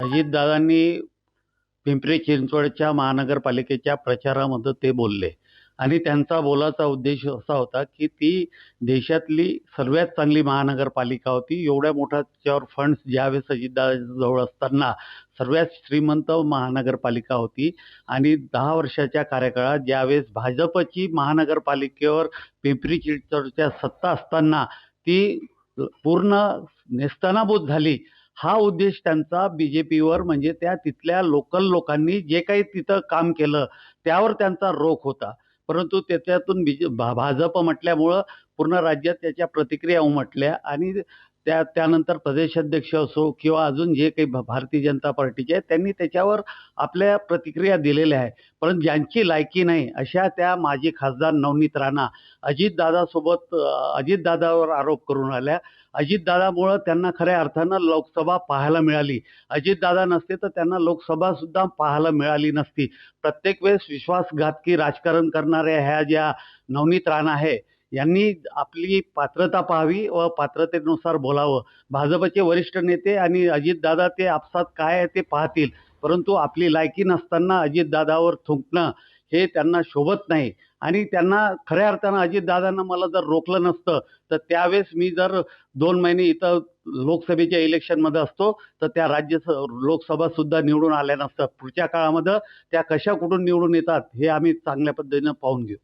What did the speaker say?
अजितदादांनी पिंपरी चिंचवडच्या महानगरपालिकेच्या प्रचारामध्ये ते बोलले आणि त्यांचा बोलाचा उद्देश असा होता की ती देशातली सर्वात चांगली महानगरपालिका होती. एवढ्या मोठ्या त्याच्यावर फंड्स ज्यावेळेस अजितदादांजवळ असताना सर्वात श्रीमंत महानगरपालिका होती आणि 10 वर्षाच्या कार्यकाळात ज्यावेळेस भाजपची महानगरपालिकेवर पिंपरी चिंचवडच्या सत्ता असताना ती पूर्ण नेस्तनाबूत झाली. हा उद्देश त्यांचा बीजेपीवर म्हणजे त्या तिथल्या लोकल लोकांनी जे काही तिथं काम केलं त्यावर त्यांचा रोख होता. परंतु त्याच्यातून भाजप म्हटल्यामुळं पूर्ण राज्यात त्याच्या प्रतिक्रिया उमटल्या आणि त्यानंतर प्रदेशाध्यक्ष असो किंवा अजून जे काही भारतीय जनता पार्टीचे आहेत त्यांनी त्याच्यावर आपल्या प्रतिक्रिया दिलेल्या आहे. परंतु ज्यांची लायकी नाही अशा त्या माजी खासदार नवनीत राणा अजितदादासोबत अजितदादावर आरोप करून आल्या. अजितदादामुळं त्यांना खऱ्या अर्थानं लोकसभा पाहायला मिळाली. अजितदादा नसते तर त्यांना लोकसभा सुद्धा पाहायला मिळाली नसती. प्रत्येक वेळेस विश्वासघातकी राजकारण करणाऱ्या ह्या ज्या नवनीत राणा आहे यांनी आपली पात्रता पाहावी व पात्रतेनुसार बोलावं. भाजपचे वरिष्ठ नेते आणि अजितदादा ते आपसात काय आहे ते पाहतील, परंतु आपली लायकी नसताना अजितदादावर थुंकणं हे त्यांना शोभत नाही. आणि त्यांना खऱ्या अर्थानं अजितदादांना मला जर रोखलं नसतं तर त्यावेळेस मी जर 2 महिने इथं लोकसभेच्या इलेक्शनमध्ये असतो तर त्या लोकसभा सुद्धा निवडून आल्या नसत्या. पुढच्या काळामध्ये त्या कशा कुठून निवडून येतात हे आम्ही चांगल्या पद्धतीनं पाहून घेऊ.